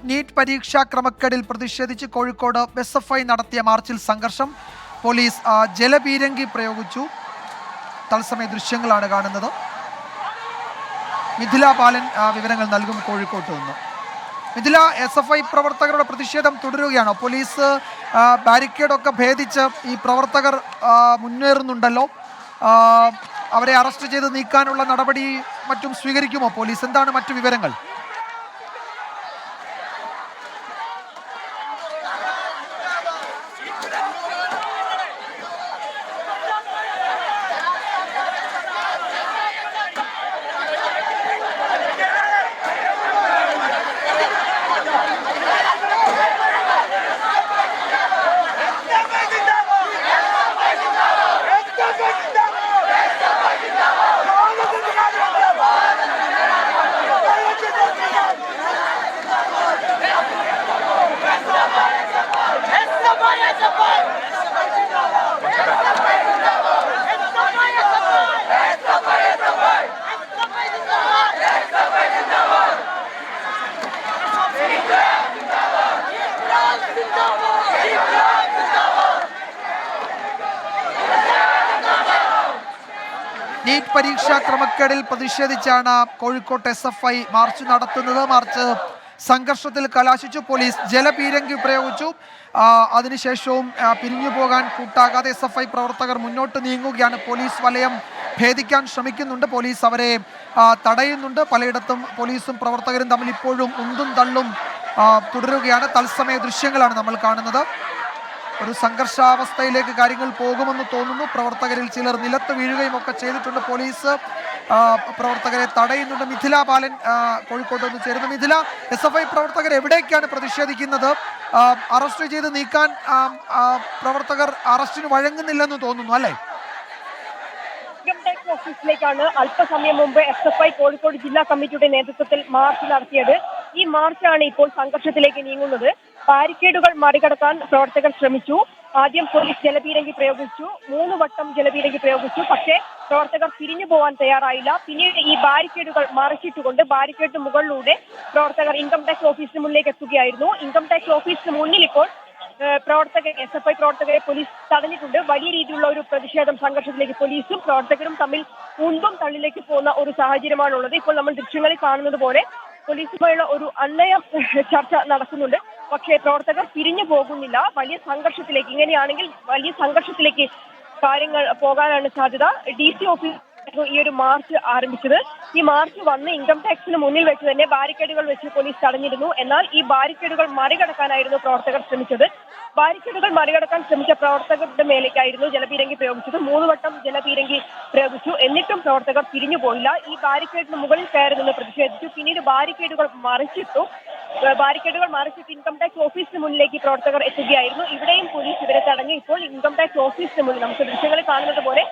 NEET പരീക്ഷാ ക്രമക്കേടിൽ പ്രതിഷേധിച്ച് Kozhikode SFI നടത്തിയ മാർച്ചിൽ സംഘർഷം. പോലീസ് ജലപീരങ്കി പ്രയോഗിച്ചു. തത്സമയ ദൃശ്യങ്ങളാണ് കാണുന്നത്. മിഥില ബാലൻ വിവരങ്ങൾ നൽകും കോഴിക്കോട്ട് നിന്ന്. മിഥില, SFI പ്രവർത്തകരുടെ പ്രതിഷേധം തുടരുകയാണോ? പോലീസ് ബാരിക്കേഡൊക്കെ ഭേദിച്ച് ഈ പ്രവർത്തകർ മുന്നേറുന്നുണ്ടല്ലോ. അവരെ അറസ്റ്റ് ചെയ്ത് നീക്കാനുള്ള നടപടി മറ്റും സ്വീകരിക്കുമോ പോലീസ്? എന്താണ് മറ്റു വിവരങ്ങൾ? നീറ്റ് പരീക്ഷാ ക്രമക്കേടിൽ പ്രതിഷേധിച്ചാണ് കോഴിക്കോട്ട് SFI മാർച്ച് നടത്തുന്നത്. മാർച്ച് സംഘർഷത്തിൽ കലാശിച്ചു. പോലീസ് ജലപീരങ്കി പ്രയോഗിച്ചു. അതിനുശേഷവും പിരിഞ്ഞു പോകാൻ കൂട്ടാകാതെ SFI പ്രവർത്തകർ മുന്നോട്ട് നീങ്ങുകയാണ്. പോലീസ് വലയം ഭേദിക്കാൻ ശ്രമിക്കുന്നുണ്ട്. പോലീസ് അവരെ തടയുന്നുണ്ട്. പലയിടത്തും പോലീസും പ്രവർത്തകരും തമ്മിൽ ഇപ്പോഴും ഉന്തും തള്ളും തുടരുകയാണ്. തത്സമയ ദൃശ്യങ്ങളാണ് നമ്മൾ കാണുന്നത്. ഒരു സംഘർഷാവസ്ഥയിലേക്ക് കാര്യങ്ങൾ പോകുമെന്ന് തോന്നുന്നു. പ്രവർത്തകരിൽ ചിലർ നിലത്ത് വീഴുകയും ഒക്കെ ചെയ്തിട്ടുണ്ട്. പോലീസ് പ്രവർത്തകരെ തടയുന്നുണ്ട്. മിഥില ബാലൻ കോഴിക്കോട്ട് നിന്ന് ചേരുന്നു. മിഥില, SFI പ്രവർത്തകർ എവിടേക്കാണ് പ്രതിഷേധിക്കുന്നത്? അറസ്റ്റ് ചെയ്ത് നീക്കാൻ പ്രവർത്തകർ അറസ്റ്റിന് വഴങ്ങുന്നില്ലെന്ന് തോന്നുന്നു, അല്ലേ? ഇൻകം ടാക്സ് ഓഫീസിലേക്കാണ് അല്പസമയം മുമ്പ് SFI കോഴിക്കോട് ജില്ലാ കമ്മിറ്റിയുടെ നേതൃത്വത്തിൽ മാർച്ച് നടത്തിയത്. ഈ മാർച്ചാണ് ഇപ്പോൾ സംഘർഷത്തിലേക്ക് നീങ്ങുന്നത്. ബാരിക്കേഡുകൾ മറികടക്കാൻ പ്രവർത്തകർ ശ്രമിച്ചു. ആദ്യം പോലീസ് ജലപീരങ്കി പ്രയോഗിച്ചു. 3 വട്ടം ജലപീരങ്കി പ്രയോഗിച്ചു. പക്ഷേ പ്രവർത്തകർ പിരിഞ്ഞു പോകാൻ തയ്യാറായില്ല. പിന്നീട് ഈ ബാരിക്കേഡുകൾ മറിച്ചിട്ടുകൊണ്ട് ബാരിക്കേഡിന് മുകളിലൂടെ പ്രവർത്തകർ ഇൻകം ടാക്സ് ഓഫീസിന് മുന്നിലേക്ക് എത്തുകയായിരുന്നു. ഇൻകം ടാക്സ് ഓഫീസിന് മുന്നിൽ ഇപ്പോൾ SFI പ്രവർത്തകരെ പോലീസ് തടഞ്ഞിട്ടുണ്ട്. വലിയ രീതിയിലുള്ള ഒരു പ്രതിഷേധം, സംഘർഷത്തിലേക്ക് പോലീസും പ്രവർത്തകരും തമ്മിൽ ഉന്തും തള്ളിലേക്ക് പോകുന്ന ഒരു സാഹചര്യമാണുള്ളത്. ഇപ്പോൾ നമ്മൾ ദൃശ്യങ്ങളിൽ കാണുന്നത് പോലെ പോലീസുമായുള്ള ഒരു അന്നയ ചർച്ച നടക്കുന്നുണ്ട്. പക്ഷേ പ്രവർത്തകർ പിരിഞ്ഞു പോകുന്നില്ല. വലിയ സംഘർഷത്തിലേക്ക്, ഇങ്ങനെയാണെങ്കിൽ വലിയ സംഘർഷത്തിലേക്ക് കാര്യങ്ങൾ പോകാനാണ് സാധ്യത. DC ഓഫീസ് ഈ ഒരു മാർച്ച് ആരംഭിച്ചത്. ഈ മാർച്ച് വന്ന് ഇൻകം ടാക്സിന് മുന്നിൽ വെച്ച് തന്നെ ബാരിക്കേഡുകൾ വെച്ച് പോലീസ് തടഞ്ഞിരുന്നു. എന്നാൽ ഈ ബാരിക്കേഡുകൾ മറികടക്കാനായിരുന്നു പ്രവർത്തകർ ശ്രമിച്ചത്. ബാരിക്കേഡുകൾ മറികടക്കാൻ ശ്രമിച്ച പ്രവർത്തകരുടെ മേലേക്കായിരുന്നു ജലപീരങ്കി പ്രയോഗിച്ചത്. 3 വട്ടം ജലപീരങ്കി പ്രയോഗിച്ചു. എന്നിട്ടും പ്രവർത്തകർ പിരിഞ്ഞു പോയില്ല. ഈ ബാരിക്കേഡിന് മുകളിൽ കയറി നിന്ന് പ്രതിഷേധിച്ചു. പിന്നീട് ബാരിക്കേഡുകൾ മറിച്ചിട്ട് ഇൻകം ടാക്സ് ഓഫീസിന് മുന്നിലേക്ക് പ്രവർത്തകർ എത്തുകയായിരുന്നു. ഇവിടെയും പോലീസ് ഇവരെ തടഞ്ഞു. ഇപ്പോൾ ഇൻകം ടാക്സ് ഓഫീസിന് മുന്നിൽ നമുക്ക് ദൃശ്യങ്ങളിൽ കാണുന്നത് പോലെ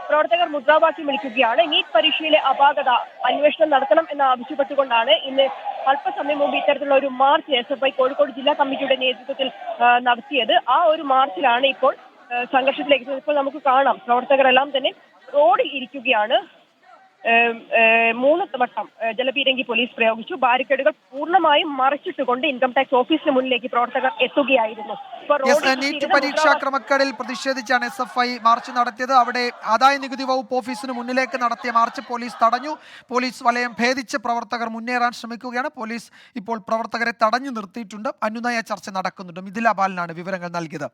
പ്രവർത്തകർ മുദ്രാവാക്യം വിളിക്കുകയാണ്. നീറ്റ് പരീക്ഷയിലെ അപാകത അന്വേഷണം നടത്തണം എന്ന് ആവശ്യപ്പെട്ടുകൊണ്ടാണ് ഇന്ന് അല്പസമയം മുമ്പ് ഇത്തരത്തിലുള്ള ഒരു മാർച്ച് SFI കോഴിക്കോട് ജില്ലാ കമ്മിറ്റിയുടെ നേതൃത്വത്തിൽ നടത്തിയത്. ആ ഒരു മാർച്ചിലാണ് ഇപ്പോൾ സംഘർഷത്തിലേക്ക്. ഇപ്പോൾ നമുക്ക് കാണാം, പ്രവർത്തകരെല്ലാം തന്നെ റോഡിൽ ഇരിക്കുകയാണ്. 3 വട്ടം ജലപീരങ്കി പോലീസ് പ്രയോഗിച്ചു. ബാരിക്കേഡുകൾ പൂർണ്ണമായും മറിച്ചിട്ടുകൊണ്ട് ഇൻകം ടാക്സ് ഓഫീസിന് മുന്നിലേക്ക് പ്രവർത്തകർ എത്തുകയായിരുന്നു. നീറ്റ് പരീക്ഷാ ക്രമക്കേടിൽ പ്രതിഷേധിച്ചാണ് SFI മാർച്ച് നടത്തിയത്. അവിടെ ആദായ നികുതി വകുപ്പ് ഓഫീസിന് മുന്നിലേക്ക് നടത്തിയ മാർച്ച് പോലീസ് തടഞ്ഞു. പോലീസ് വലയം ഭേദിച്ച് പ്രവർത്തകർ മുന്നേറാൻ ശ്രമിക്കുകയാണ്. പോലീസ് ഇപ്പോൾ പ്രവർത്തകരെ തടഞ്ഞു നിർത്തിയിട്ടുണ്ട്. അനുനയ ചർച്ച നടക്കുന്നുണ്ട്. മിഥില ബാലനാണ് വിവരങ്ങൾ നൽകിയത്.